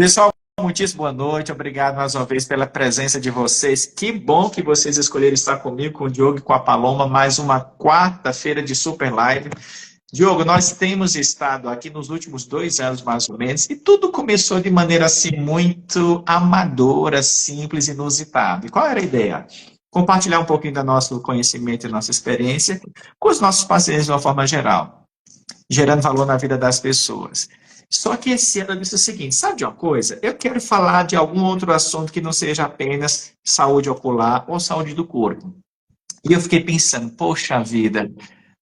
Pessoal, muitíssimo boa noite. Obrigado mais uma vez pela presença de vocês. Que bom que vocês escolheram estar comigo, com o Diogo e com a Paloma, mais uma quarta-feira de Super Live. Diogo, nós temos estado aqui nos últimos 2 anos, mais ou menos, e tudo começou de maneira assim muito amadora, simples, inusitada. E qual era a ideia? Compartilhar um pouquinho do nosso conhecimento e nossa experiência com os nossos pacientes de uma forma geral, gerando valor na vida das pessoas. Só que esse ano eu disse o seguinte, sabe de uma coisa? Eu quero falar de algum outro assunto que não seja apenas saúde ocular ou saúde do corpo. E eu fiquei pensando, poxa vida,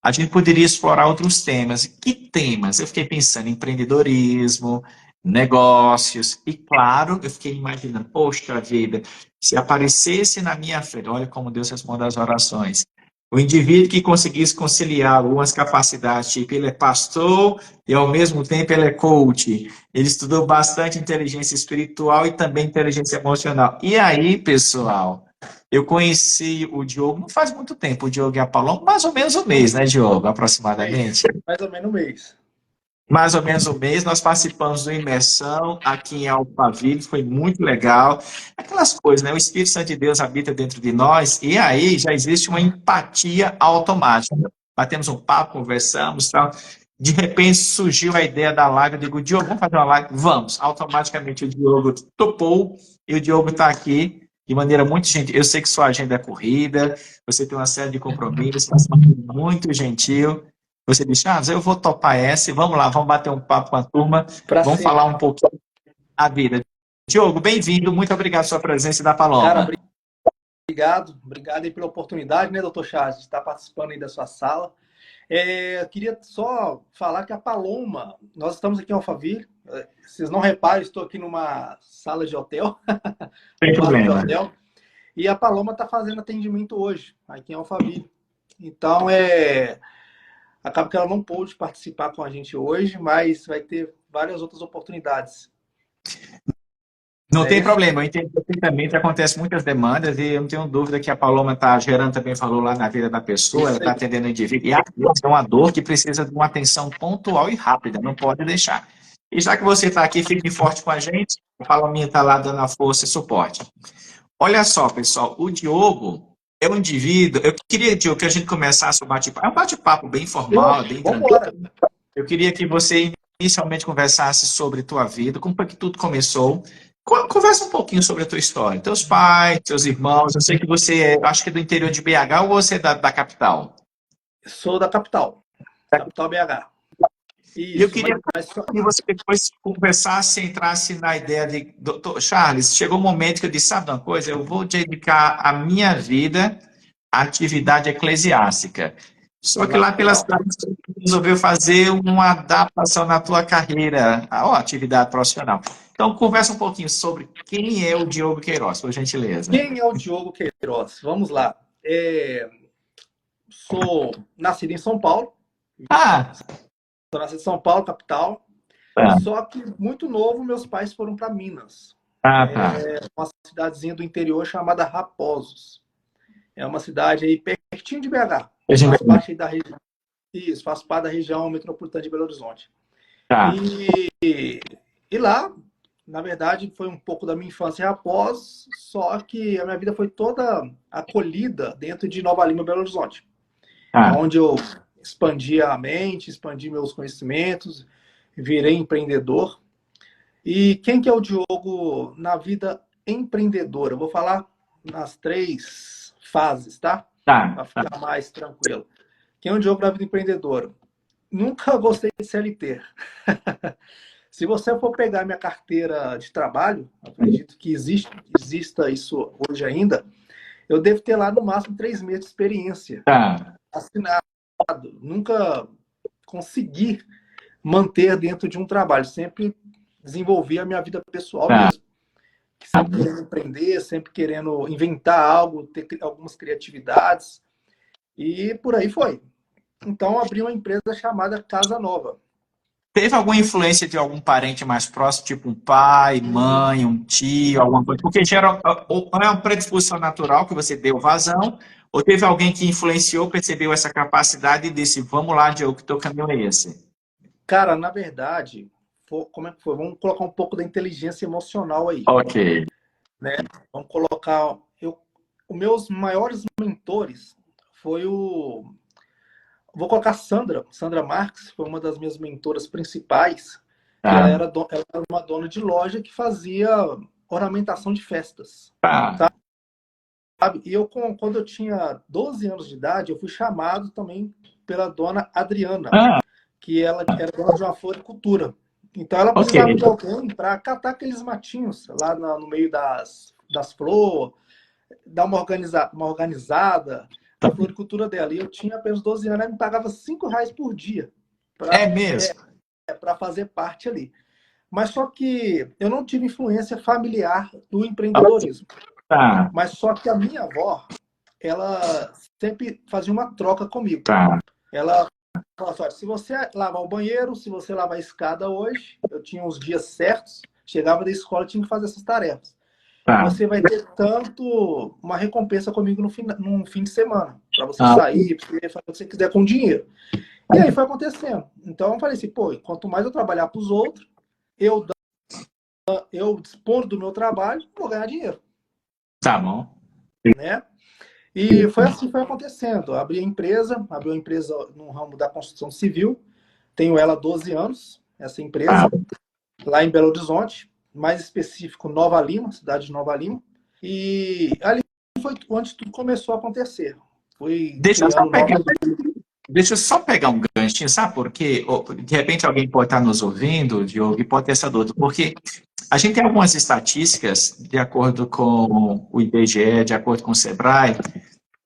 a gente poderia explorar outros temas. Que temas? Eu fiquei pensando em empreendedorismo, negócios, e claro, eu fiquei imaginando, poxa vida, se aparecesse na minha frente, olha como Deus responde às orações, o indivíduo que conseguisse conciliar algumas capacidades, tipo, ele é pastor e ao mesmo tempo ele é coach, ele estudou bastante inteligência espiritual e também inteligência emocional. E aí, pessoal, eu conheci o Diogo não faz muito tempo, o Diogo e a Paloma, mais ou menos um mês, né, Diogo, aproximadamente? Mais ou menos um mês. Mais ou menos um mês, nós participamos do Imersão aqui em Alphaville, foi muito legal. Aquelas coisas, né? O Espírito Santo de Deus habita dentro de nós, e aí já existe uma empatia automática. Batemos um papo, conversamos, tal. De repente surgiu a ideia da live, eu digo, Diogo, vamos fazer uma live? Vamos. Automaticamente o Diogo topou, e o Diogo está aqui de maneira muito gentil. Eu sei que sua agenda é corrida, você tem uma série de compromissos, mas muito gentil. Você disse, eu vou topar essa e vamos lá, vamos bater um papo com a turma, Pra vamos cima. falar um pouquinho da vida. Diogo, bem-vindo, muito obrigado pela sua presença e da Cara, Paloma. obrigado aí pela oportunidade, né, doutor Charles, de estar participando aí da sua sala. Eu queria só falar que a Paloma, nós estamos aqui em Alphaville, vocês não reparem, estou aqui numa sala de hotel, Sem um quarto de problema. hotel, e a Paloma está fazendo atendimento hoje, aqui em Alphaville. Então, acaba que ela não pôde participar com a gente hoje, mas vai ter várias outras oportunidades. Não É tem isso? problema, eu entendo perfeitamente, acontece muitas demandas e eu não tenho dúvida que a Paloma está gerando, também falou lá na vida da pessoa, ela Isso está aí. atendendo o indivíduo, e é uma dor que precisa de uma atenção pontual e rápida, não pode deixar. E já que você está aqui firme e forte com a gente, a Palominha está lá dando a força e suporte. Olha só, pessoal, o Diogo é um indivíduo. Eu queria, Diogo, que a gente começasse o bate-papo. É um bate-papo bem formal, Oxe, bem vamos tranquilo. embora. Eu queria que você inicialmente conversasse sobre tua vida, como foi que tudo começou. Conversa um pouquinho sobre a tua história. Teus pais, teus irmãos. Eu sei que você é, acho que é do interior de BH ou você é da capital? Sou da capital BH. E eu Isso, queria que você depois conversasse, entrasse na ideia de, doutor Charles, chegou um momento que eu disse, sabe uma coisa, eu vou dedicar a minha vida à atividade eclesiástica. Só que lá pelas legal. tantas, você resolveu fazer uma adaptação na tua carreira, à atividade profissional. Então, conversa um pouquinho sobre quem é o Diogo Queiroz, por gentileza. Quem é o Diogo Queiroz? Vamos lá. Sou nascido em São Paulo. Ah, Sou nascido em São Paulo, capital. tá. Só que muito novo, meus pais foram para Minas. Ah, tá. Uma cidadezinha do interior chamada Raposos. É uma cidade aí pertinho de BH. Faz parte aí da região. Isso, faz parte da região metropolitana de Belo Horizonte. Tá. E lá, na verdade, foi um pouco da minha infância após, só que a minha vida foi toda acolhida dentro de Nova Lima, Belo Horizonte, Tá. onde eu expandi a mente, expandi meus conhecimentos, virei empreendedor. E quem que é o Diogo na vida empreendedora? Eu vou falar nas 3 fases, tá? Tá. Para ficar mais tranquilo. Quem é o Diogo na vida empreendedora? Nunca gostei de CLT. Se você for pegar minha carteira de trabalho, acredito que exista isso hoje ainda, eu devo ter lá no máximo 3 meses de experiência Tá. assinado. Nunca consegui manter dentro de um trabalho. Sempre desenvolvi a minha vida pessoal Tá. mesmo. Sempre querendo empreender, sempre querendo inventar algo, ter algumas criatividades. E por aí foi. Então, abri uma empresa chamada Casa Nova. Teve alguma influência de algum parente mais próximo, tipo um pai, mãe, um tio, alguma coisa? Porque gera, ou é uma predisposição natural que você deu vazão, ou teve alguém que influenciou, percebeu essa capacidade e disse, vamos lá, Diogo, que teu caminho é esse? Cara, na verdade, como é que foi? Vamos colocar um pouco da inteligência emocional aí, Ok. né? Vamos colocar... Os meus maiores mentores foi o... Vou colocar Sandra Marques, foi uma das minhas mentoras principais, que ela Tá, era, ela era uma dona de loja que fazia ornamentação de festas, tá. sabe? E quando eu tinha 12 anos de idade, eu fui chamado também pela dona Adriana, Ah, que ela era dona de uma floricultura. Então ela ok. precisava de alguém para catar aqueles matinhos lá no meio das flores, dar uma organizada na floricultura dela. E eu tinha apenas 12 anos, ela me pagava R$ 5 por dia É mesmo? para fazer parte ali. Mas só que eu não tive influência familiar do empreendedorismo. Tá, Mas só que a minha avó, ela sempre fazia uma troca comigo. tá, Ela falava assim, olha, se você lavar o banheiro, se você lavar a escada hoje, eu tinha os dias certos, chegava da escola, tinha que fazer essas tarefas. tá. Você vai ter tanto uma recompensa comigo no fim de semana, para você Ah, sair, para você fazer o que você quiser com o dinheiro. E aí foi acontecendo. Então eu falei assim, pô, quanto mais eu trabalhar para os outros, eu, eu dispor do meu trabalho, vou ganhar dinheiro, tá bom. né? E foi assim que foi acontecendo. Abri uma empresa no ramo da construção civil, tenho ela há 12 anos, essa Tá. empresa, lá em Belo Horizonte, mais específico Nova Lima, cidade de Nova Lima. E ali foi onde tudo começou a acontecer. Fui Deixa eu só criando pegar, novos... deixa eu só pegar um ganchinho, sabe por quê? De repente alguém pode estar nos ouvindo, Diogo, e pode ter essa dúvida, porque a gente tem algumas estatísticas, de acordo com o IBGE, de acordo com o Sebrae,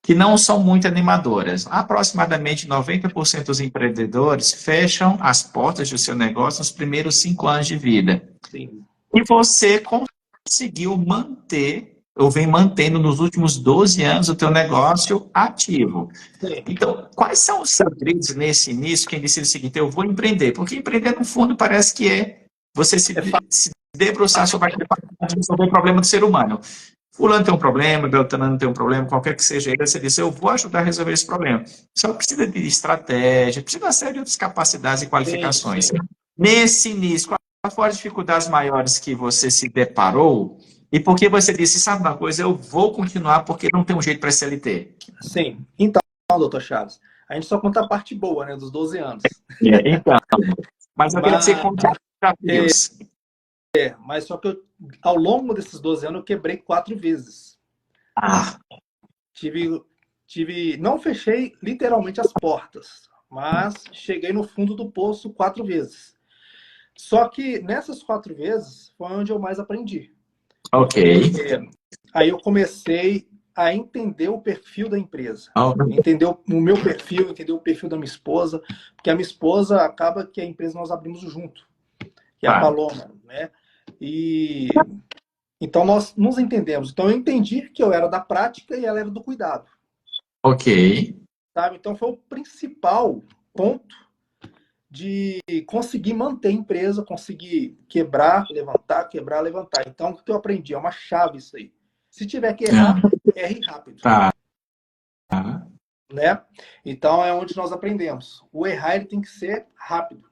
que não são muito animadoras. Aproximadamente 90% dos empreendedores fecham as portas do seu negócio nos primeiros 5 anos de vida. Sim, E você conseguiu manter, ou vem mantendo nos últimos 12 anos o teu negócio ativo. sim. Então, quais são os segredos nesse início, quem decide o seguinte, eu vou empreender? Porque empreender, no fundo, parece que é você É fácil. se debruçar sobre aquele de resolver o problema do ser humano. Fulano tem um problema, Beltrano tem um problema, qualquer que seja ele, você diz, eu vou ajudar a resolver esse problema. Só precisa de estratégia, precisa de uma série de outras capacidades e Sim, qualificações. sim. Nesse início, quais foram as dificuldades maiores que você se deparou e por que você disse, sabe uma coisa, eu vou continuar porque não tem um jeito para SLT? Sim. Então, doutor Chaves, a gente só conta a parte boa, né, dos 12 anos. Então, mas eu queria que você Mas, conte os desafios. mas só que ao longo desses 12 anos eu quebrei 4 vezes. Ah, Tive, não fechei literalmente as portas, mas cheguei no fundo do poço 4 vezes. Só que nessas 4 vezes foi onde eu mais aprendi. ok. Porque aí eu comecei a entender o perfil da empresa. Entender o meu perfil, entender o perfil da minha esposa. Porque a minha esposa acaba que a empresa nós abrimos junto, que é a Tá. Paloma, né? E então nós nos entendemos. Então eu entendi que eu era da prática e ela era do cuidado. Ok. Sabe? Então foi o principal ponto de conseguir manter a empresa, conseguir quebrar, levantar, quebrar, levantar. Então, o que eu aprendi? É uma chave isso aí. Se tiver que Ah, errar, erre rápido. tá. Né? Então, é onde nós aprendemos. O errar ele tem que ser rápido.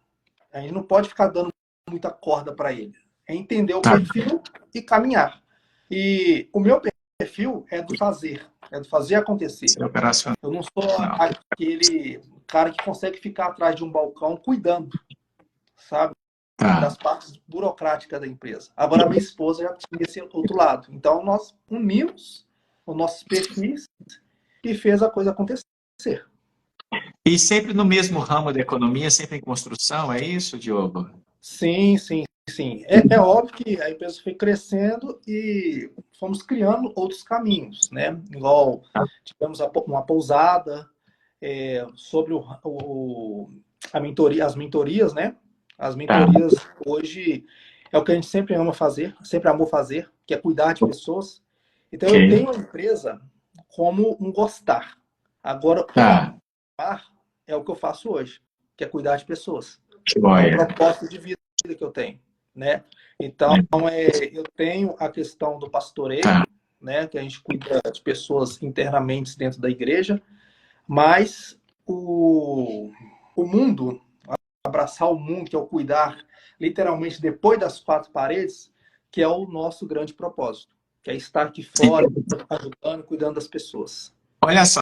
A gente não pode ficar dando muita corda para ele. É entender o Tá. perfil e caminhar. E o meu perfil é do fazer acontecer. Ser operacional. Eu não sou aquele cara que consegue ficar atrás de um balcão cuidando, sabe, Tá. das partes burocráticas da empresa. Agora, minha esposa já tinha esse outro lado. Então, nós unimos os nossos perfis e fez a coisa acontecer. E sempre no mesmo ramo da economia, sempre em construção, é isso, Diogo? Sim, sim, sim. É óbvio que a empresa foi crescendo e fomos criando outros caminhos, né? Igual tivemos uma pousada sobre a mentoria, as mentorias, né? As Tá. mentorias hoje é o que a gente sempre ama fazer, sempre amou fazer, que é cuidar de pessoas. Então eu Ok. tenho a empresa como um gostar. Agora, o Tá. amar é o que eu faço hoje, que é cuidar de pessoas. É um Joia. propósito de vida que eu tenho, né? Então, eu tenho a questão do pastoreio, Tá. né? Que a gente cuida de pessoas internamente dentro da igreja, mas o mundo, abraçar o mundo, que é o cuidar, literalmente, depois das quatro paredes, que é o nosso grande propósito, que é estar aqui fora, ajudando, cuidando das pessoas. Olha só,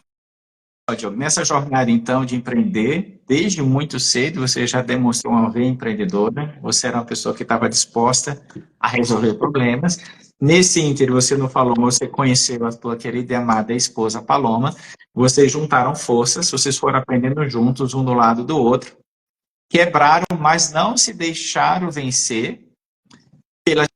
Diogo, nessa jornada, então, de empreender, desde muito cedo você já demonstrou uma veia empreendedora, você era uma pessoa que estava disposta a resolver problemas. Nesse ínter, você não falou, mas você conheceu a tua querida e amada esposa Paloma, vocês juntaram forças, vocês foram aprendendo juntos, um do lado do outro, quebraram, mas não se deixaram vencer pelas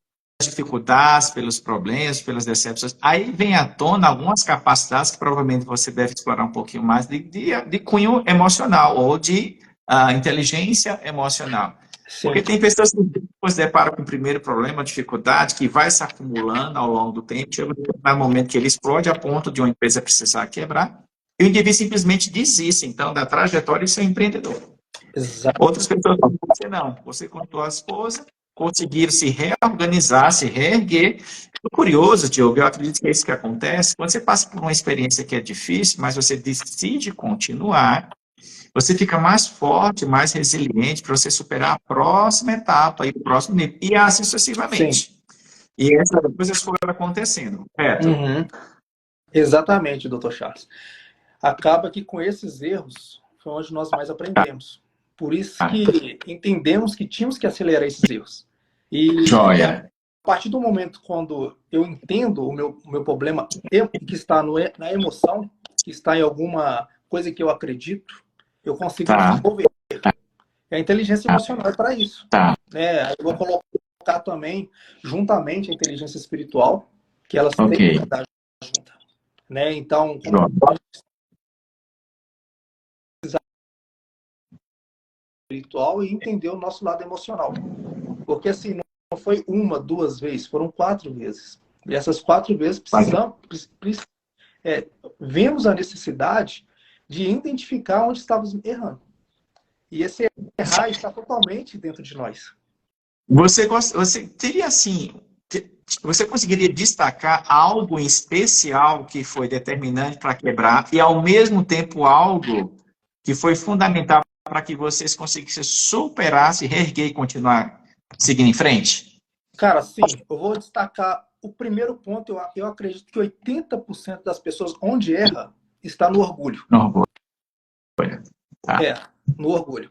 dificuldades, pelos problemas, pelas decepções. Aí vem à tona algumas capacidades que provavelmente você deve explorar um pouquinho mais de cunho emocional ou de inteligência emocional. Sim. Porque tem pessoas que depois deparam com o primeiro problema, dificuldade, que vai se acumulando ao longo do tempo, chega um momento que ele explode a ponto de uma empresa precisar quebrar, e o indivíduo simplesmente desiste, então, da trajetória de ser empreendedor. Exato. Outras pessoas não, você não. Você contou a esposa, conseguiram se reorganizar, se reerguer. O curioso, Diogo, eu acredito que é isso que acontece, quando você passa por uma experiência que é difícil, mas você decide continuar, você fica mais forte, mais resiliente para você superar a próxima etapa e o próximo nível, e assim sucessivamente. Sim. E essas coisas foram acontecendo, correto? Uhum. Exatamente, doutor Charles. Acaba que com esses erros foi onde nós mais aprendemos. Por isso que entendemos que tínhamos que acelerar esses erros. E Joia. a partir do momento quando eu entendo o meu problema, que está na emoção, que está em alguma coisa que eu acredito, eu consigo desenvolver. E a inteligência emocional é para isso. Eu vou colocar também, juntamente, a inteligência espiritual, que elas têm que andar juntas. Então, como espiritual e entender o nosso lado emocional. Porque assim, não foi uma, duas vezes, foram 4 vezes. E essas 4 vezes vemos a necessidade de identificar onde estávamos errando. E esse errar está totalmente dentro de nós. Você teria assim, você conseguiria destacar algo em especial que foi determinante para quebrar e ao mesmo tempo algo que foi fundamental para que vocês conseguissem superar, se reerguer e continuar seguindo em frente? Cara, sim, eu vou destacar o primeiro ponto. Eu acredito que 80% das pessoas onde erra está no orgulho. No orgulho. No orgulho.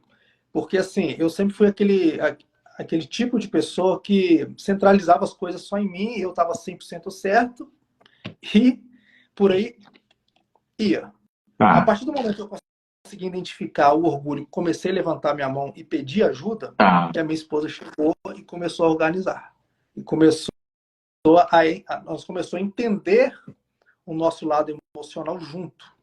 Porque assim, eu sempre fui aquele tipo de pessoa que centralizava as coisas só em mim, eu estava 100% certo e por aí ia. A partir do momento que eu consegui identificar o orgulho, comecei a levantar minha mão e pedir ajuda, que a minha esposa chegou e começou a organizar. E nós começamos a entender o nosso lado emocional junto.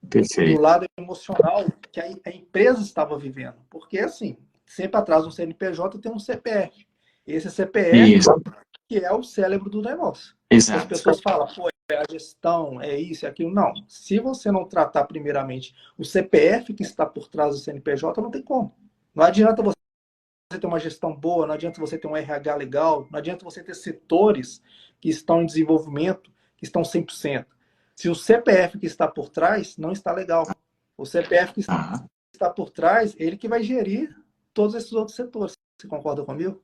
Perfeito. E o lado emocional que a empresa estava vivendo. Porque, assim, sempre atrás do CNPJ tem um CPF. Esse CPF que é o cérebro do negócio. Exato. As pessoas falam, pô, é a gestão, é isso, é aquilo. Não. Se você não tratar primeiramente o CPF que está por trás do CNPJ, não tem como. Não adianta você ter uma gestão boa, não adianta você ter um RH legal, não adianta você ter setores que estão em desenvolvimento, que estão 100%. Se o CPF que está por trás não está legal. O CPF que está por trás, ele que vai gerir todos esses outros setores. Você concorda comigo?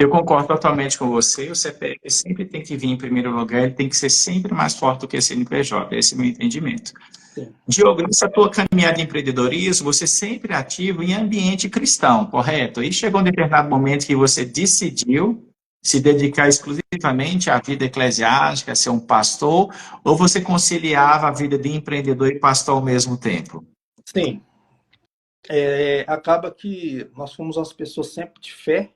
Eu concordo totalmente com você. O CPF sempre tem que vir em primeiro lugar, ele tem que ser sempre mais forte do que o CNPJ. Esse é o meu entendimento. Sim. Diogo, nessa tua caminhada de empreendedorismo, você sempre ativo em ambiente cristão, correto? E chegou um determinado momento que você decidiu se dedicar exclusivamente à vida eclesiástica, a ser um pastor, ou você conciliava a vida de empreendedor e pastor ao mesmo tempo? Sim. Acaba que nós fomos as pessoas sempre de fé,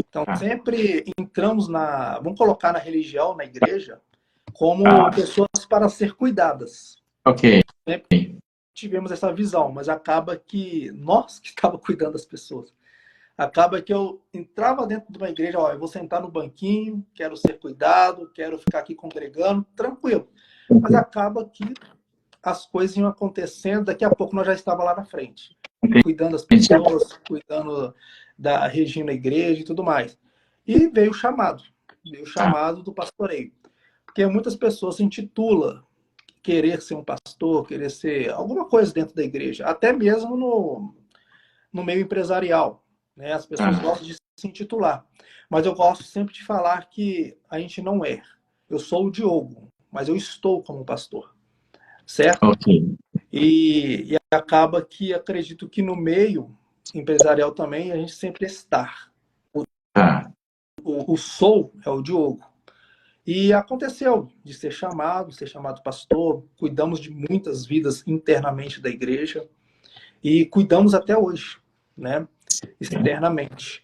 então sempre entramos vamos colocar na religião, na igreja, como pessoas para ser cuidadas. Ok. Sempre tivemos essa visão, mas acaba que nós que estávamos cuidando das pessoas. Acaba que eu entrava dentro de uma igreja, eu vou sentar no banquinho, quero ser cuidado, quero ficar aqui congregando, tranquilo. Mas acaba que as coisas iam acontecendo, daqui a pouco nós já estávamos lá na frente, cuidando das pessoas, cuidando da região da igreja e tudo mais. E veio o chamado do pastoreio. Porque muitas pessoas se intitulam querer ser um pastor, querer ser alguma coisa dentro da igreja, até mesmo no meio empresarial, né? As pessoas Tá. gostam de se intitular. Mas eu gosto sempre de falar que a gente não é. Eu sou o Diogo, mas eu estou como pastor, certo? Ok. E acaba que acredito que no meio empresarial também a gente sempre está. Tá. O sou é o Diogo. E aconteceu de ser chamado pastor, cuidamos de muitas vidas internamente da igreja e cuidamos até hoje, né? Externamente.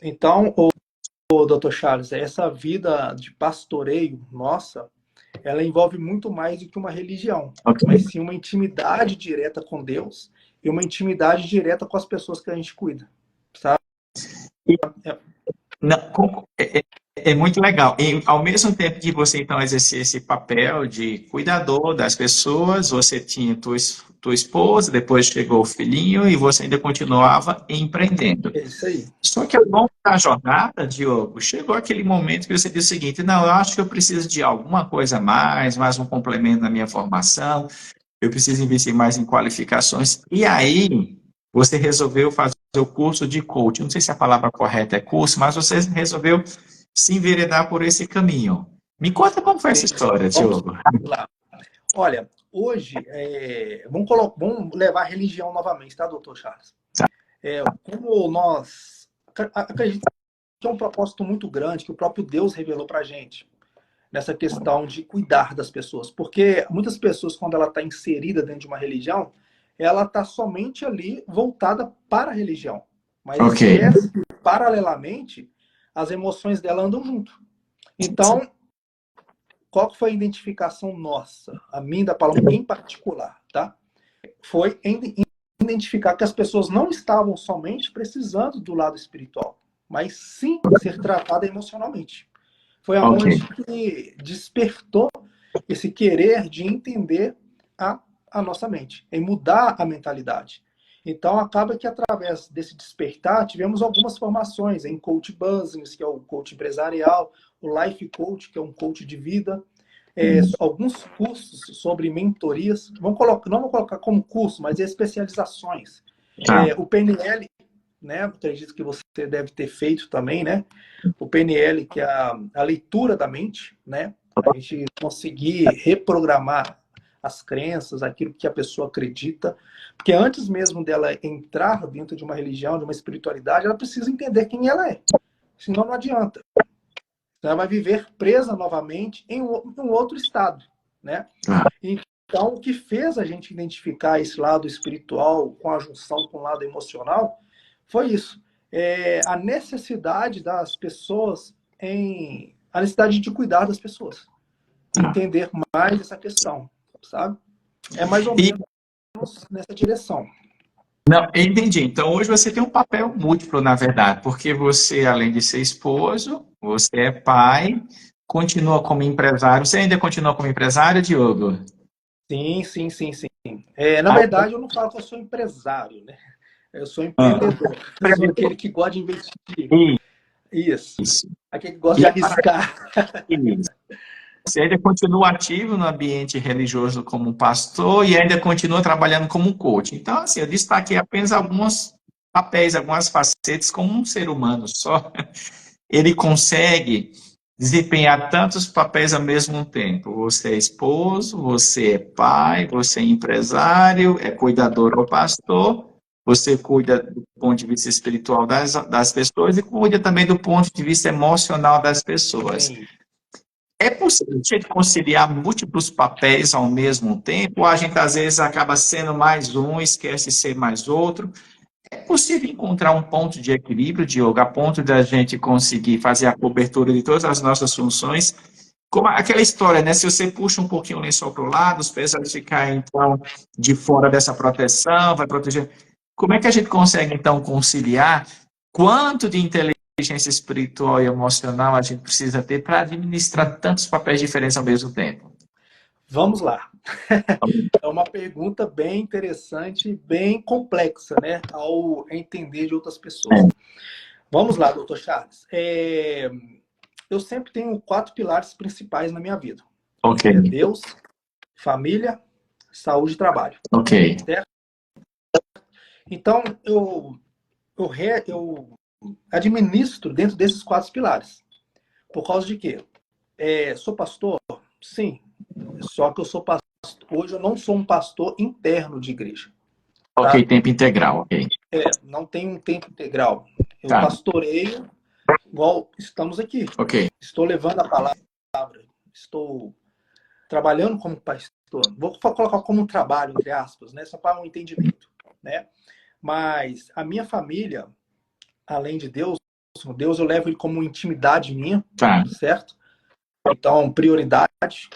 Então, o Dr. Charles, essa vida de pastoreio nossa, ela envolve muito mais do que uma religião, Ok. mas sim uma intimidade direta com Deus e uma intimidade direta com as pessoas que a gente cuida, sabe? É, Não, é muito legal. E, ao mesmo tempo que você, então, exercia esse papel de cuidador das pessoas, você tinha tua esposa, depois chegou o filhinho e você ainda continuava empreendendo. é isso aí. Só que ao longo da jornada, Diogo, chegou aquele momento que você disse o seguinte: não, eu acho que eu preciso de alguma coisa a mais, mais um complemento na minha formação, eu preciso investir mais em qualificações. E aí, você resolveu fazer o curso de coaching. Não sei se a palavra correta é curso, mas você resolveu se enveredar por esse caminho. Me conta como foi essa Sim. história, Vamos Diogo. lá. Olha, hoje, vamos levar a religião novamente, tá, doutor Charles? Como nós acredito que é um propósito muito grande que o próprio Deus revelou para a gente nessa questão de cuidar das pessoas. Porque muitas pessoas, quando ela está inserida dentro de uma religião, ela está somente ali voltada para a religião. Mas Ok. esquece que, paralelamente, as emoções dela andam junto. Então, qual que foi a identificação nossa, a mim da Paloma em particular, tá? Foi identificar que as pessoas não estavam somente precisando do lado espiritual, mas sim ser tratada emocionalmente. Foi Ok. aonde que despertou esse querer de entender a, a nossa mente, em mudar a mentalidade. Então, acaba que através desse despertar, tivemos algumas formações em coach business, que é o coach empresarial, o life coach, que é um coach de vida, alguns cursos sobre mentorias, não vou colocar como curso, mas especializações. Tá. O PNL, né? Acredito que você deve ter feito também, né? O PNL, que é a leitura da mente, né? A gente conseguir reprogramar as crenças, aquilo que a pessoa acredita, porque antes mesmo dela entrar dentro de uma religião, de uma espiritualidade, ela precisa entender quem ela é. Senão não adianta. Ela vai viver presa novamente em um outro estado, né? Tá. Então, o que fez a gente identificar esse lado espiritual com a junção com o lado emocional foi isso. A necessidade das pessoas a necessidade de cuidar das pessoas. Tá. Entender mais essa questão, sabe? É mais ou E, menos nessa direção. não, eu entendi. Então, hoje você tem um papel múltiplo, na verdade, porque você, além de ser esposo, você é pai, continua como empresário. Você ainda continua como empresário, Diogo? Sim, sim, sim, sim. Na Ah, verdade, eu não falo que eu sou empresário, né? Eu sou empreendedor. Eu sou aquele que gosta de investir. Isso. isso. Aquele que gosta E de é para arriscar. isso. Você ainda continua ativo no ambiente religioso como pastor e ainda continua trabalhando como coach. Então, assim, eu destaquei apenas alguns papéis, algumas facetas como um ser humano só. Ele consegue desempenhar tantos papéis ao mesmo tempo. Você é esposo, você é pai, você é empresário, é cuidador ou pastor, você cuida do ponto de vista espiritual das pessoas e cuida também do ponto de vista emocional das pessoas. Sim. É possível a gente conciliar múltiplos papéis ao mesmo tempo, ou a gente às vezes acaba sendo mais um, esquece de ser mais outro. É possível encontrar um ponto de equilíbrio, Diogo, a ponto da gente conseguir fazer a cobertura de todas as nossas funções. Como aquela história, né? Se você puxa um pouquinho o lençol para o lado, os pés vão ficar, então, de fora dessa proteção, vai proteger. Como é que a gente consegue, então, conciliar quanto de inteligência espiritual e emocional a gente precisa ter para administrar tantos papéis diferentes ao mesmo tempo? Vamos lá. É uma pergunta bem interessante, bem complexa, né? Ao entender de outras pessoas. Vamos lá, doutor Charles. Eu sempre tenho 4 pilares principais na minha vida. Ok, Deus, família, saúde e trabalho. ok. Certo? Então, eu administro dentro desses 4 pilares. Por causa de quê? Sou pastor? Sim. Só que eu sou pastor. Hoje eu não sou um pastor interno de igreja. Ok, Tá? tempo integral, ok. Não tenho um tempo integral. Eu Tá, pastoreio igual estamos aqui. ok. Estou levando a palavra. Estou trabalhando como pastor. Vou colocar como um trabalho, entre aspas, né? Só para um entendimento. Né? Mas a minha família, além de Deus eu levo ele como intimidade minha, Tá, certo? Então, prioridade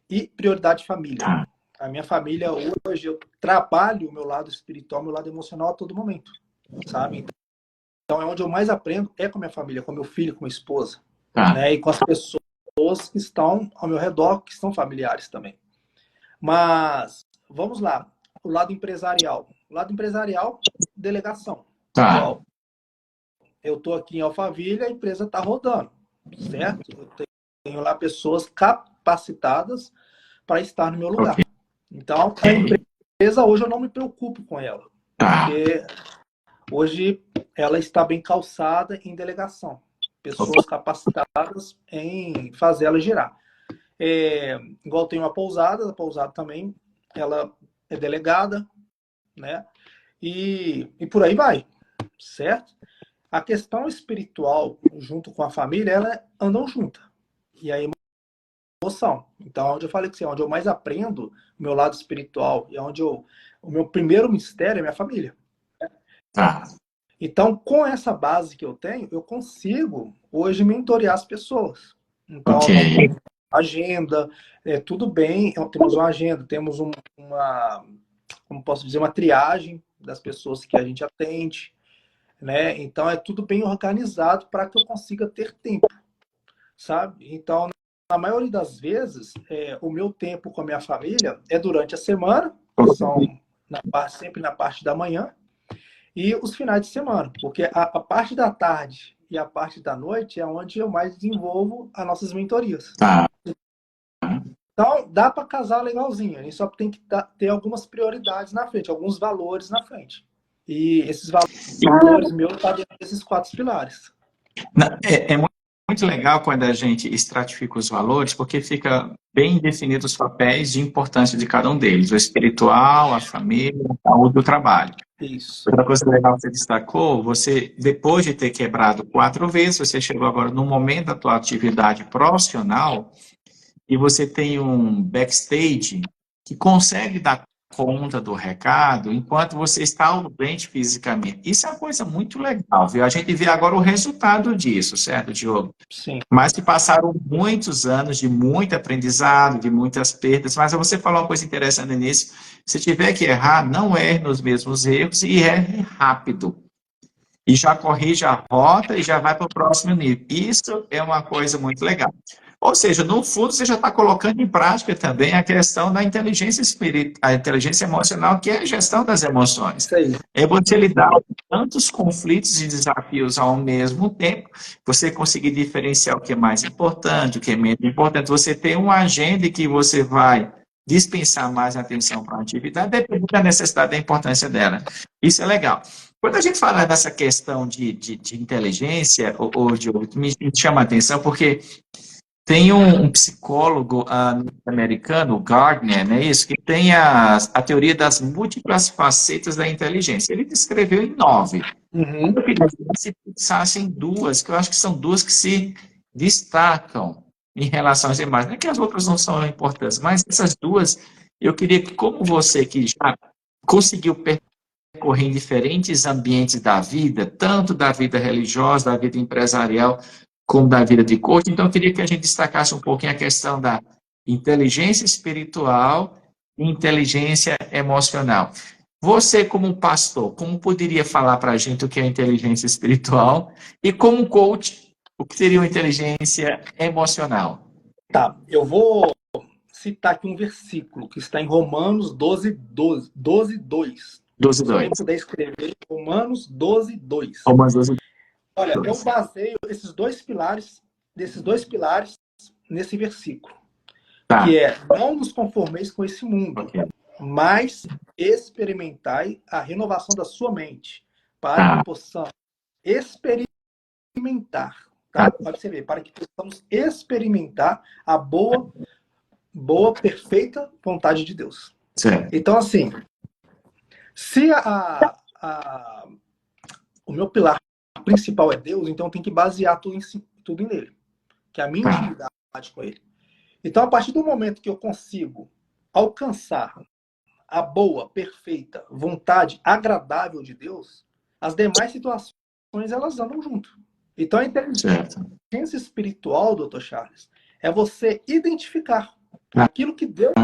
e prioridade família. tá, A minha família, hoje, eu trabalho o meu lado espiritual, o meu lado emocional a todo momento, sabe? Então, é onde eu mais aprendo, é com a minha família, com meu filho, com a minha esposa, tá, né? E com as pessoas que estão ao meu redor, que são familiares também. Mas, vamos lá, o lado empresarial. O lado empresarial, delegação. tá, Igual, eu estou aqui em Alphaville, a empresa está rodando, certo? Eu tenho lá pessoas capacitadas para estar no meu ok. lugar. Então, a empresa, hoje eu não me preocupo com ela, Tá, porque hoje ela está bem calçada em delegação. ok. Pessoas capacitadas em fazer ela girar. Igual tem uma pousada, a pousada também, ela é delegada, né? E por aí vai, certo? A questão espiritual, junto com a família, ela andam juntas. E a emoção. Então, onde eu falei que assim, onde eu mais aprendo o meu lado espiritual e onde o meu primeiro mistério é minha família. Tá, Então, com essa base que eu tenho, eu consigo hoje mentorear as pessoas. Então, ok. agenda, tudo bem, temos uma agenda, temos uma, como posso dizer, uma triagem das pessoas que a gente atende, né? Então, é tudo bem organizado para que eu consiga ter tempo, sabe? Então, na maioria das vezes, o meu tempo com a minha família é durante a semana, que são sempre na parte da manhã, e os finais de semana, porque a parte da tarde e a parte da noite é onde eu mais desenvolvo as nossas mentorias. Tá. Então, dá para casar legalzinho, a gente só tem que ter algumas prioridades na frente, alguns valores na frente. E esses valores meus estão dentro desses 4 pilares. É muito legal quando a gente estratifica os valores, porque fica bem definidos os papéis de importância de cada um deles, o espiritual, a família, a saúde e o trabalho. Isso. Outra coisa legal que você destacou, você, depois de ter quebrado 4 vezes, você chegou agora no momento da tua atividade profissional e você tem um backstage que consegue dar conta do recado enquanto você está ausente fisicamente. Isso é uma coisa muito legal, viu? A gente vê agora o resultado disso, certo, Diogo? Sim. Mas que passaram muitos anos de muito aprendizado, de muitas perdas. Mas você falou uma coisa interessante nisso. Se tiver que errar, não erre nos mesmos erros e erre rápido. E já corrige a rota e já vai para o próximo nível. Isso é uma coisa muito legal. Ou seja, no fundo, você já está colocando em prática também a questão da inteligência espiritual, a inteligência emocional, que é a gestão das emoções. Isso aí. É você lidar com tantos conflitos e desafios ao mesmo tempo, você conseguir diferenciar o que é mais importante, o que é menos importante. Você tem uma agenda que você vai dispensar mais atenção para a atividade, dependendo da necessidade e da importância dela. Isso é legal. Quando a gente fala dessa questão de inteligência, Diogo, me chama a atenção porque tem um psicólogo americano, Gardner, né, isso, que tem a teoria das múltiplas facetas da inteligência. Ele descreveu em 9. Uhum. Eu queria que se pensasse em 2, que eu acho que são 2 que se destacam em relação às demais. Não é que as outras não são importantes, mas essas 2, eu queria que, como você que já conseguiu percorrer em diferentes ambientes da vida, tanto da vida religiosa, da vida empresarial, como da vida de coach. Então, eu queria que a gente destacasse um pouquinho a questão da inteligência espiritual e inteligência emocional. Você, como pastor, como poderia falar para a gente o que é inteligência espiritual e, como coach, o que seria uma inteligência emocional? Tá, eu vou citar aqui um versículo que está em Romanos 12:2. 12, Se alguém 2. puder escrever, Romanos 12:2. Romanos 12, Olha, eu 2. baseio desses dois pilares nesse versículo, Tá, que é: não nos conformeis com esse mundo, ok. mas experimentai a renovação da sua mente, para que possamos experimentar, tá? Pode você ver, para que possamos experimentar a boa, perfeita vontade de Deus. Certo. Então, assim, se o meu pilar principal é Deus, então eu tenho que basear tudo nele, que é a minha intimidade com ele. Então, a partir do momento que eu consigo alcançar a boa, perfeita vontade agradável de Deus, as demais situações elas andam junto. Então, a inteligência espiritual, Dr. Charles, é você identificar aquilo que Deus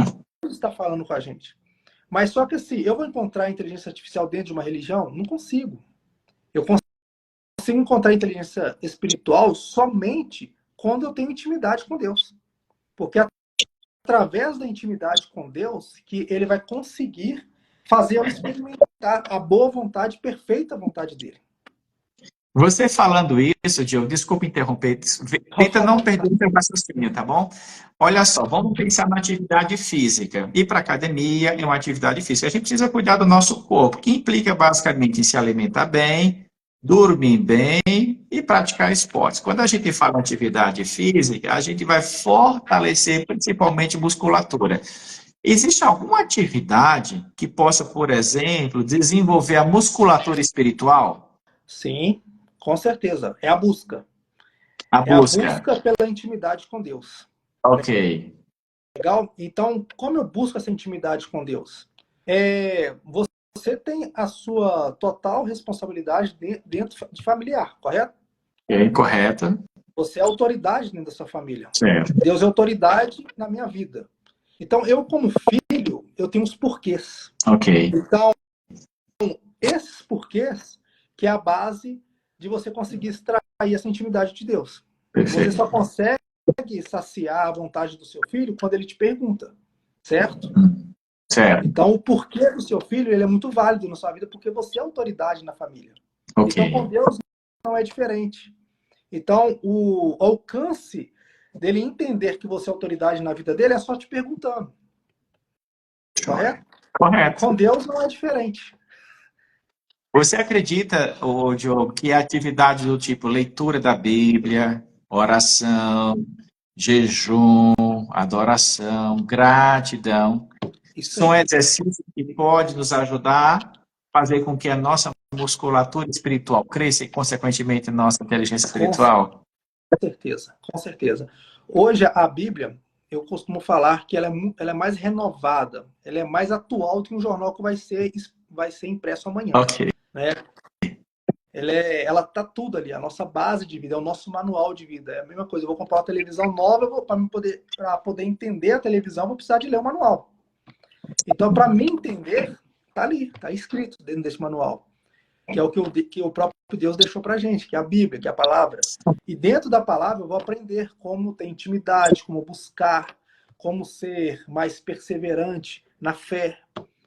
está falando com a gente. Mas só que assim, eu vou encontrar a inteligência artificial dentro de uma religião? Não consigo. Eu consigo encontrar a inteligência espiritual somente quando eu tenho intimidade com Deus. Porque através da intimidade com Deus que ele vai conseguir fazer eu experimentar a boa vontade, perfeita vontade dele. Você falando isso, Diogo, desculpa interromper, tenta não perder o seu raciocínio, tá bom? Olha só, vamos pensar na atividade física. Ir para a academia é uma atividade física. A gente precisa cuidar do nosso corpo, que implica basicamente em se alimentar bem, dormir bem e praticar esportes. Quando a gente fala em atividade física, a gente vai fortalecer principalmente musculatura. Existe alguma atividade que possa, por exemplo, desenvolver a musculatura espiritual? Sim, com certeza. É a busca. A busca. É a busca pela intimidade com Deus. Ok. Legal? Então, como eu busco essa intimidade com Deus? Você tem a sua total responsabilidade dentro de familiar, correto? Correto. Você é autoridade dentro da sua família. Certo. Deus é autoridade na minha vida. Então, eu como filho, eu tenho os porquês. Ok. Então, esses porquês que é a base de você conseguir extrair essa intimidade de Deus. Perfeito. Você só consegue saciar a vontade do seu filho quando ele te pergunta, certo? Certo. Então, o porquê do seu filho ele é muito válido na sua vida porque você é autoridade na família. Ok. Então, com Deus não é diferente. Então, o alcance dele entender que você é autoridade na vida dele é só te perguntando. Correto? Correto. Com Deus não é diferente. Você acredita, Diogo, que a atividade do tipo leitura da Bíblia, oração, jejum, adoração, gratidão, são exercícios que podem nos ajudar a fazer com que a nossa musculatura espiritual cresça e, consequentemente, a nossa inteligência espiritual? Com certeza, com certeza. Hoje, a Bíblia, eu costumo falar que ela é mais renovada, ela é mais atual do que um jornal que vai ser impresso amanhã. Ok. Né? Ela tá tudo ali, a nossa base de vida, é o nosso manual de vida. É a mesma coisa, eu vou comprar uma televisão nova, para poder entender a televisão, eu vou precisar de ler o manual. Então, para mim entender, tá ali, tá escrito dentro desse manual. Que é o que o próprio Deus deixou pra gente, que é a Bíblia, que é a palavra. E dentro da palavra eu vou aprender como ter intimidade, como buscar, como ser mais perseverante na fé,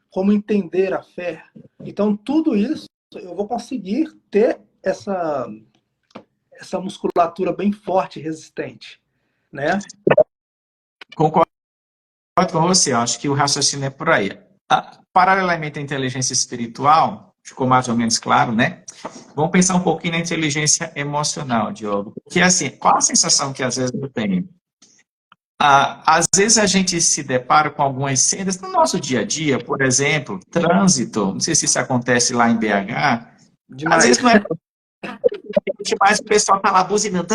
como entender a fé. Então, tudo isso eu vou conseguir ter essa musculatura bem forte e resistente, né? Concordo com você, acho que o raciocínio é por aí. Paralelamente à inteligência espiritual, ficou mais ou menos claro, né? Vamos pensar um pouquinho na inteligência emocional, Diogo. Porque, assim, qual a sensação que às vezes eu tenho? Às vezes a gente se depara com algumas cenas no nosso dia a dia, por exemplo, trânsito, não sei se isso acontece lá em BH, Demais. às vezes não é demais, o pessoal tá lá buzinando,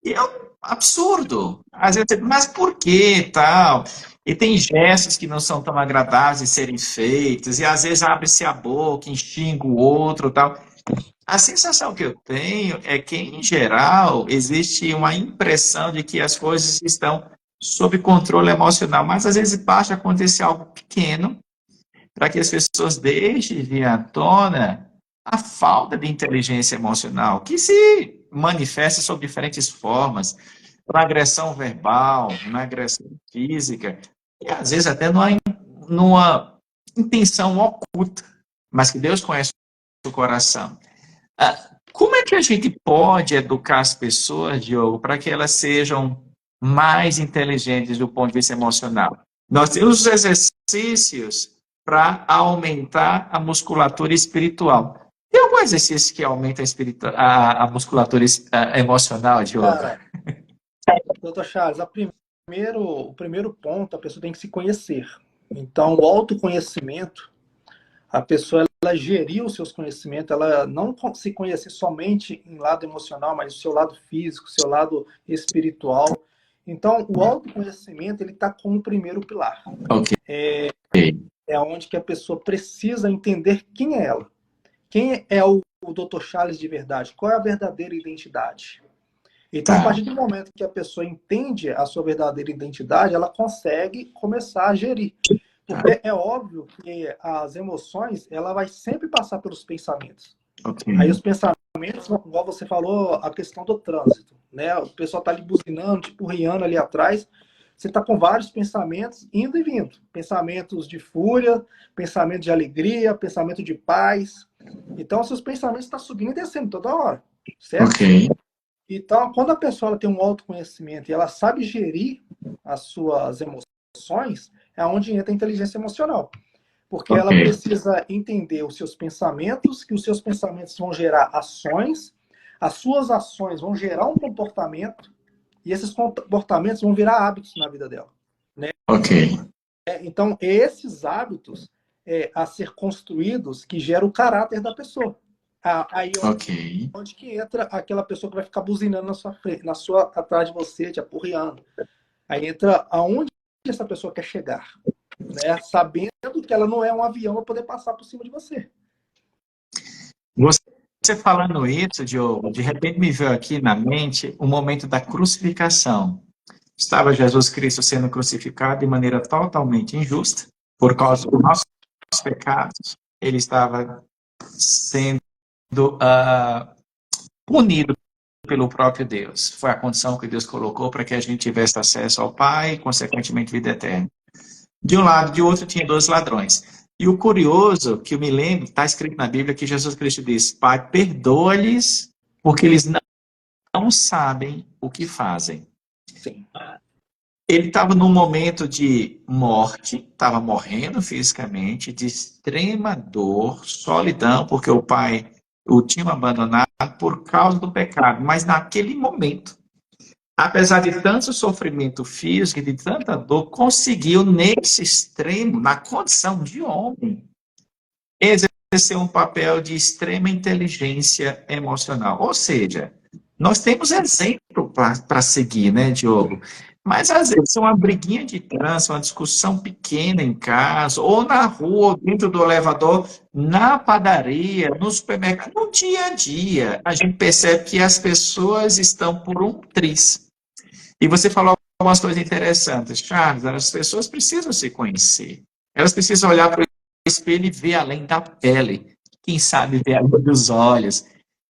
e é um absurdo. Às vezes, mas por que tal? E tem gestos que não são tão agradáveis de serem feitos, e às vezes abre-se a boca, xinga o outro tal. A sensação que eu tenho é que, em geral, existe uma impressão de que as coisas estão sob controle emocional, mas às vezes basta acontecer algo pequeno para que as pessoas deixem vir à tona a falta de inteligência emocional, que se manifesta sob diferentes formas, na agressão verbal, na agressão física, e às vezes até numa intenção oculta, mas que Deus conhece o coração. Como é que a gente pode educar as pessoas, Diogo, para que elas sejam mais inteligentes do ponto de vista emocional? Nós temos os exercícios exercícios para aumentar a musculatura espiritual. Tem algum exercício que aumenta a musculatura emocional, Diogo? Cara, doutor Charles, o primeiro ponto, a pessoa tem que se conhecer. Então, o autoconhecimento, a pessoa ela gerir os seus conhecimentos, ela não se conhecer somente em lado emocional, mas o seu lado físico, o seu lado espiritual. Então, o autoconhecimento, ele está como o primeiro pilar. Ok. É onde que a pessoa precisa entender quem é ela. Quem é o Dr. Charles de verdade? Qual é a verdadeira identidade? Então, a partir do momento que a pessoa entende a sua verdadeira identidade, ela consegue começar a gerir. Porque é óbvio que as emoções, ela vai sempre passar pelos pensamentos. Okay. Aí os pensamentos, igual você falou, a questão do trânsito, né? O pessoal tá ali buzinando, tipo, riando ali atrás. Você tá com vários pensamentos indo e vindo. Pensamentos de fúria, pensamento de alegria, pensamento de paz. Então, seus pensamentos estão subindo e descendo toda hora, certo? Ok. Então, quando a pessoa ela tem um autoconhecimento e ela sabe gerir as suas emoções, é onde entra a inteligência emocional. Porque ela precisa entender os seus pensamentos, que os seus pensamentos vão gerar ações, as suas ações vão gerar um comportamento, e esses comportamentos vão virar hábitos na vida dela. Né? Ok. Então, esses hábitos a ser construídos que geram o caráter da pessoa. Aí onde que entra aquela pessoa que vai ficar buzinando na sua frente, atrás de você, te apurreando. Aí entra aonde essa pessoa quer chegar, né? Sabendo que ela não é um avião para poder passar por cima de você. Você falando isso, Diogo, de repente me veio aqui na mente o momento da crucificação. Estava Jesus Cristo sendo crucificado de maneira totalmente injusta, por causa dos nossos pecados. Ele estava sendo punido pelo próprio Deus. Foi a condição que Deus colocou para que a gente tivesse acesso ao Pai e, consequentemente, vida eterna. De um lado, de outro, tinha 2 ladrões. E o curioso, que eu me lembro, está escrito na Bíblia que Jesus Cristo diz: Pai, perdoa-lhes, porque eles não sabem o que fazem. Sim. Ele estava num momento de morte, estava morrendo fisicamente, de extrema dor, solidão, porque o pai o tinha abandonado por causa do pecado. Mas naquele momento, apesar de tanto sofrimento físico e de tanta dor, conseguiu, nesse extremo, na condição de homem, exercer um papel de extrema inteligência emocional. Ou seja, nós temos exemplo para seguir, né, Diogo? Mas às vezes é uma briguinha de trânsito, uma discussão pequena em casa, ou na rua, ou dentro do elevador, na padaria, no supermercado, no dia a dia, a gente percebe que as pessoas estão por um triz. E você falou algumas coisas interessantes. Charles, as pessoas precisam se conhecer. Elas precisam olhar para o espelho e ver além da pele. Quem sabe ver além dos olhos.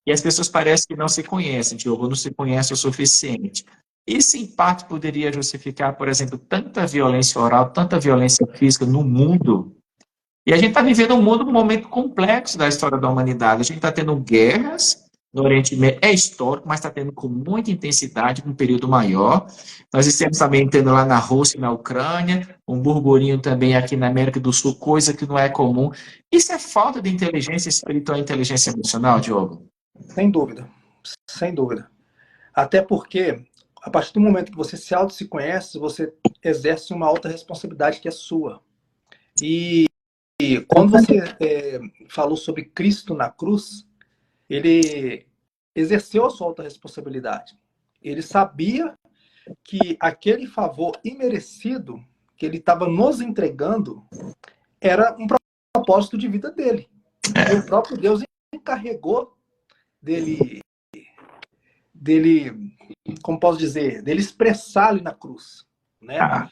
E as pessoas parecem que não se conhecem, Diogo, não se conhecem o suficiente. Esse impacto poderia justificar, por exemplo, tanta violência oral, tanta violência física no mundo. E a gente está vivendo um momento complexo da história da humanidade. A gente está tendo guerras no Oriente Médio, é histórico, mas está tendo com muita intensidade, com um período maior. Nós estamos também tendo lá na Rússia e na Ucrânia, um burburinho também aqui na América do Sul, coisa que não é comum. Isso é falta de inteligência espiritual e inteligência emocional, Diogo? Sem dúvida. Sem dúvida. Até porque, a partir do momento que você se conhece, você exerce uma alta responsabilidade que é sua. E quando você falou sobre Cristo na cruz, ele exerceu a sua alta responsabilidade. Ele sabia que aquele favor imerecido que ele estava nos entregando era um propósito de vida dele. E o próprio Deus encarregou dele, como posso dizer, dele expressar ali na cruz, né?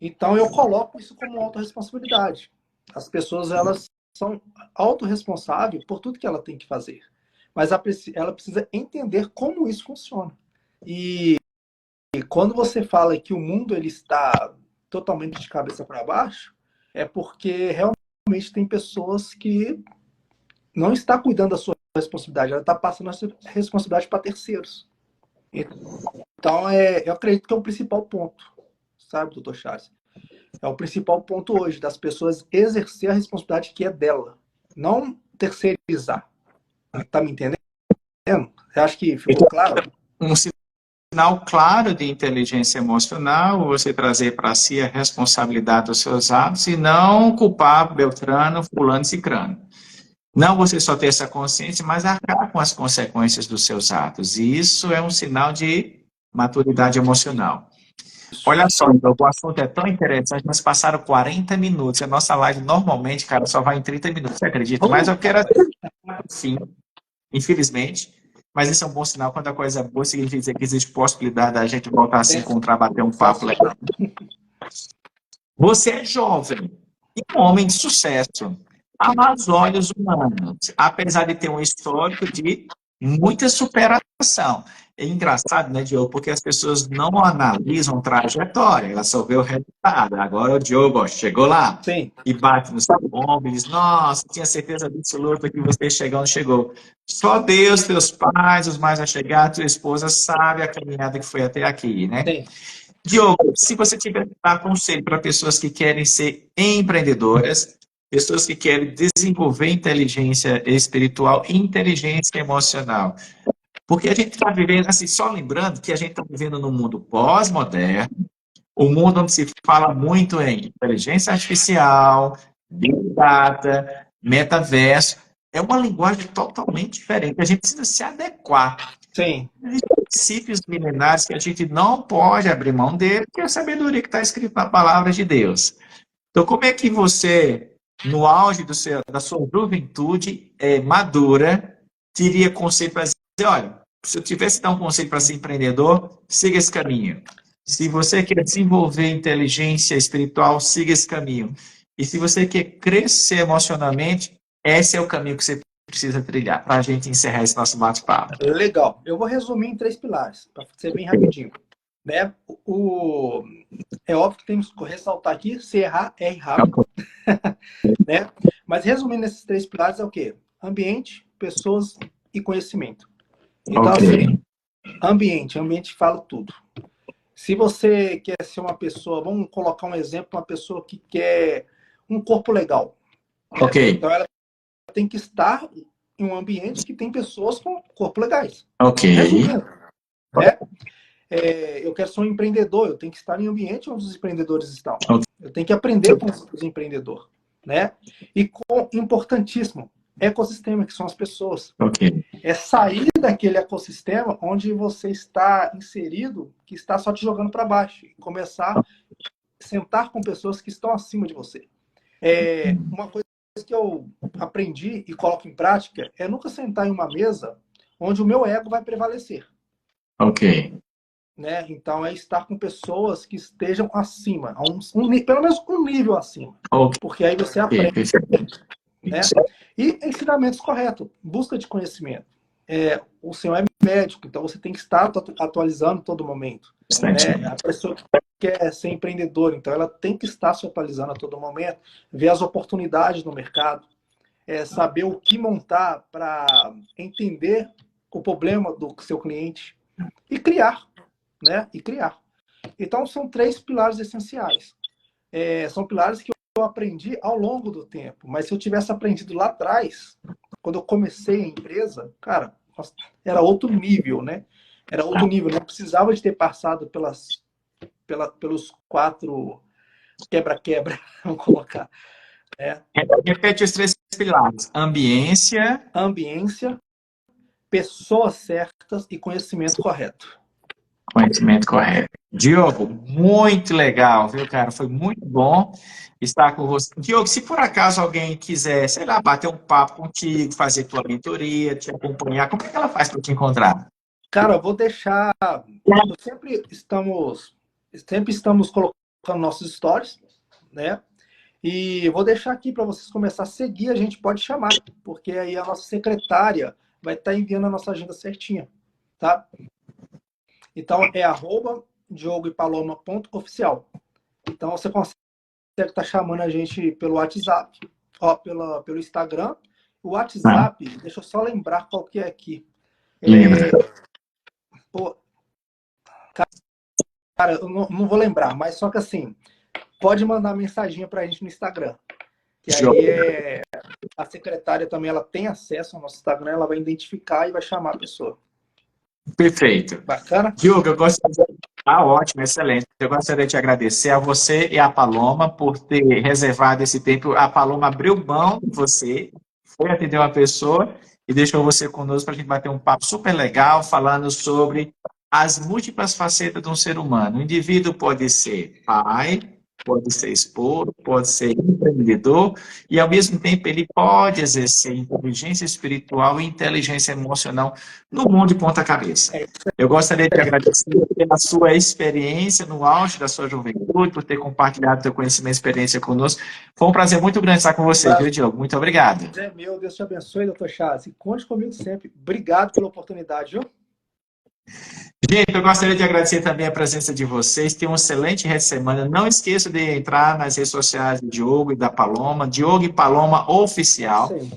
Então eu coloco isso como autorresponsabilidade. As pessoas, elas são autorresponsáveis por tudo que ela tem que fazer. Mas ela precisa entender como isso funciona. E quando você fala que o mundo ele está totalmente de cabeça para baixo, é porque realmente tem pessoas que não estão cuidando da sua responsabilidade, ela está passando essa responsabilidade para terceiros. Então, eu acredito que é o principal ponto, sabe, doutor Charles? É o principal ponto hoje, das pessoas exercer a responsabilidade que é dela, não terceirizar. Tá me entendendo? Você acha que ficou claro? Um sinal claro de inteligência emocional, você trazer para si a responsabilidade dos seus atos e não culpar Beltrano, fulano e cicrano. Não você só ter essa consciência, mas arcar com as consequências dos seus atos. E isso é um sinal de maturidade emocional. Olha só, então, o assunto é tão interessante, mas passaram 40 minutos. A nossa live normalmente, cara, só vai em 30 minutos, você acredita? Mas eu quero sim, infelizmente. Mas isso é um bom sinal. Quando a coisa é boa, significa dizer que existe possibilidade da gente voltar a se encontrar, bater um papo legal. Você é jovem e um homem de sucesso, aos olhos humanos, apesar de ter um histórico de muita superação. É engraçado, né, Diogo? Porque as pessoas não analisam trajetória, elas só vê o resultado. Agora o Diogo ó, chegou lá Sim. e bate no seu ombro e diz: Nossa, tinha certeza absoluta que você chegou ou não chegou. Só Deus, teus pais, os mais allegados, tua esposa, sabe a caminhada que foi até aqui, né? Sim. Diogo, se você tiver que dar conselho para pessoas que querem ser empreendedoras, pessoas que querem desenvolver inteligência espiritual e inteligência emocional, porque a gente está vivendo, assim, só lembrando que a gente está vivendo num mundo pós-moderno, um mundo onde se fala muito em inteligência artificial, big data, metaverso. É uma linguagem totalmente diferente. A gente precisa se adequar. Sim. Existem princípios milenares que a gente não pode abrir mão dele, que é a sabedoria que está escrita na palavra de Deus. Então, como é que você, no auge da sua juventude madura, teria conselho para dizer, olha, se eu tivesse que dar um conselho para ser empreendedor, siga esse caminho. Se você quer desenvolver inteligência espiritual, siga esse caminho. E se você quer crescer emocionalmente, esse é o caminho que você precisa trilhar para a gente encerrar esse nosso bate-papo. Legal. Eu vou resumir em 3 pilares, para ser bem rapidinho. Né? É óbvio que temos que ressaltar aqui, se errar, erre rápido. Né? Mas resumindo esses 3 pilares é o quê? Ambiente, pessoas e conhecimento. Então, assim, ambiente fala tudo. Se você quer ser uma pessoa, vamos colocar um exemplo, uma pessoa que quer um corpo legal. Né? Então, ela tem que estar em um ambiente que tem pessoas com corpo legais. Resumindo, né? Eu quero ser um empreendedor, eu tenho que estar em um ambiente onde os empreendedores estão. Eu tenho que aprender com os empreendedores. Né? E importantíssimo, ecossistema, que são as pessoas. É sair daquele ecossistema onde você está inserido, que está só te jogando para baixo. E começar a sentar com pessoas que estão acima de você. Uma coisa que eu aprendi e coloco em prática é nunca sentar em uma mesa onde o meu ego vai prevalecer. Né? Então, é estar com pessoas que estejam acima, pelo menos um nível acima. Porque aí você aprende. Né? E ensinamentos corretos, busca de conhecimento. O senhor é médico, então você tem que estar atualizando todo momento. Né? A pessoa que quer ser empreendedora, então ela tem que estar se atualizando a todo momento, ver as oportunidades no mercado, saber o que montar para entender o problema do seu cliente e criar. Né? E criar. Então, são 3 pilares essenciais. São pilares que eu aprendi ao longo do tempo, mas se eu tivesse aprendido lá atrás, quando eu comecei a empresa, cara, era outro nível, né? Era outro nível, não precisava de ter passado pelos 4 quebra-quebra, vamos colocar. Repete os 3 pilares: ambiência, pessoas certas e conhecimento correto. Conhecimento correto. Diogo, muito legal, viu, cara? Foi muito bom estar com você. Diogo, se por acaso alguém quiser, sei lá, bater um papo contigo, fazer tua mentoria, te acompanhar, como é que ela faz para te encontrar? Cara, eu vou deixar. Sempre estamos colocando nossos stories, né? E eu vou deixar aqui para vocês começar a seguir, a gente pode chamar, porque aí a nossa secretária vai estar enviando a nossa agenda certinha, tá? Então é @diogoepaloma.oficial. Então você consegue estar chamando a gente pelo WhatsApp, pelo Instagram. O WhatsApp, deixa eu só lembrar qual que é aqui. Cara, eu não vou lembrar, mas só que assim, pode mandar mensagem para a gente no Instagram. Que Show. aí a secretária também ela tem acesso ao nosso Instagram, ela vai identificar e vai chamar a pessoa. Perfeito. Bacana? Diogo, eu gostaria... Ah, ótimo, excelente. Eu gostaria de te agradecer a você e a Paloma por ter reservado esse tempo. A Paloma abriu mão de você, foi atender uma pessoa e deixou você conosco para a gente bater um papo super legal, falando sobre as múltiplas facetas de um ser humano. O indivíduo pode ser pai, pode ser esposo, pode ser empreendedor, e ao mesmo tempo ele pode exercer inteligência espiritual e inteligência emocional no mundo de ponta cabeça. Eu gostaria de agradecer pela sua experiência no auge da sua juventude, por ter compartilhado seu conhecimento e experiência conosco. Foi um prazer muito grande estar com você, viu, Diogo? Muito obrigado. É meu, Deus te abençoe, doutor Chaves. E conte comigo sempre. Obrigado pela oportunidade, viu? Gente, eu gostaria de agradecer também a presença de vocês. Tenham um excelente resto de semana. Não esqueça de entrar nas redes sociais do Diogo e da Paloma, Diogo e Paloma Oficial. Sim.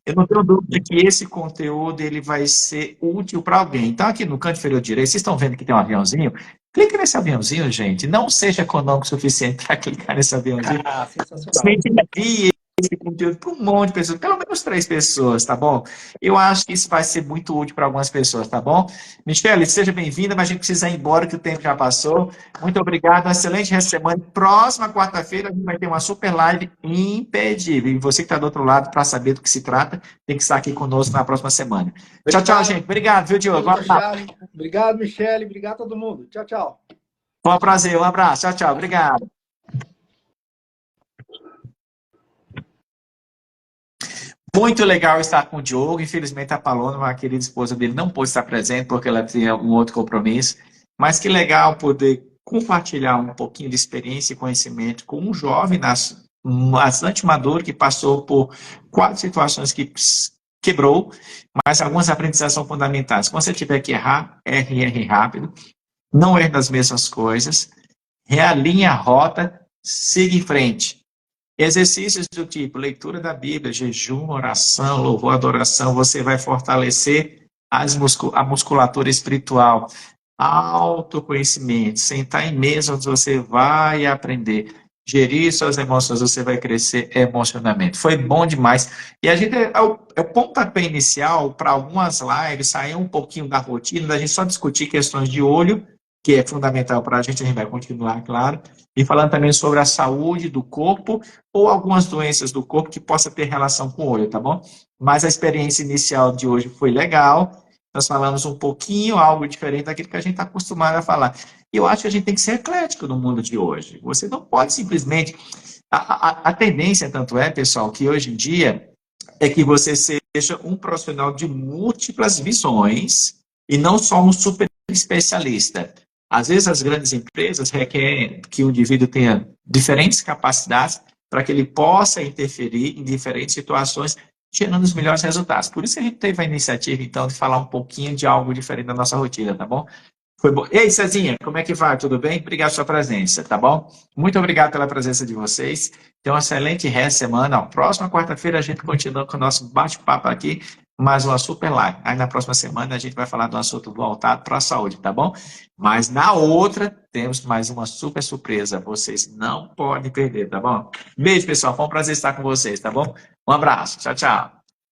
Eu não tenho dúvida que esse conteúdo ele vai ser útil para alguém. Então, aqui no canto inferior direito, vocês estão vendo que tem um aviãozinho? Clique nesse aviãozinho, gente. Não seja econômico o suficiente para clicar nesse aviãozinho. Ah, sensacional. Gente, envie esse conteúdo para um monte de pessoas, pelo menos 3 pessoas, tá bom? Eu acho que isso vai ser muito útil para algumas pessoas, tá bom? Michele, seja bem-vinda, mas a gente precisa ir embora que o tempo já passou. Muito obrigado, uma excelente resto de semana. Próxima quarta-feira a gente vai ter uma super live imperdível. E você que está do outro lado, para saber do que se trata, tem que estar aqui conosco na próxima semana. Tchau, tchau, gente. Obrigado, viu, Diogo? Obrigado, Michele. Obrigado a todo mundo. Tchau, tchau. Foi um prazer, um abraço. Tchau, tchau. Obrigado. Muito legal estar com o Diogo. Infelizmente, a Paloma, a querida esposa dele, não pôde estar presente porque ela tinha um outro compromisso. Mas que legal poder compartilhar um pouquinho de experiência e conhecimento com um jovem bastante maduro que passou por 4 situações que quebrou, mas algumas aprendizagens são fundamentais. Quando você tiver que errar, erre rápido. Não erre das mesmas coisas. Realinhe a rota, siga em frente. Exercícios do tipo leitura da Bíblia, jejum, oração, louvor, adoração, você vai fortalecer a musculatura espiritual, autoconhecimento, sentar em mesa onde você vai aprender, gerir suas emoções, você vai crescer emocionalmente. Foi bom demais. E a gente é o pontapé inicial para algumas lives, sair um pouquinho da rotina, da gente só discutir questões de olho, que é fundamental para a gente vai continuar, claro, e falando também sobre a saúde do corpo ou algumas doenças do corpo que possa ter relação com o olho, tá bom? Mas a experiência inicial de hoje foi legal, nós falamos um pouquinho, algo diferente daquilo que a gente está acostumado a falar. E eu acho que a gente tem que ser eclético no mundo de hoje. Você não pode simplesmente... A tendência, tanto é, pessoal, que hoje em dia é que você seja um profissional de múltiplas visões e não só um super especialista. Às vezes as grandes empresas requerem que o indivíduo tenha diferentes capacidades para que ele possa interferir em diferentes situações, gerando os melhores resultados. Por isso que a gente teve a iniciativa, então, de falar um pouquinho de algo diferente da nossa rotina, tá bom? Foi bom. Ei, Cezinha, como é que vai? Tudo bem? Obrigado pela sua presença, tá bom? Muito obrigado pela presença de vocês. Tenha um excelente resto de semana. Próxima quarta-feira a gente continua com o nosso bate-papo aqui, mais uma super live. Aí na próxima semana a gente vai falar de um assunto voltado para a saúde, tá bom? Mas na outra temos mais uma super surpresa. Vocês não podem perder, tá bom? Beijo, pessoal. Foi um prazer estar com vocês, tá bom? Um abraço. Tchau, tchau.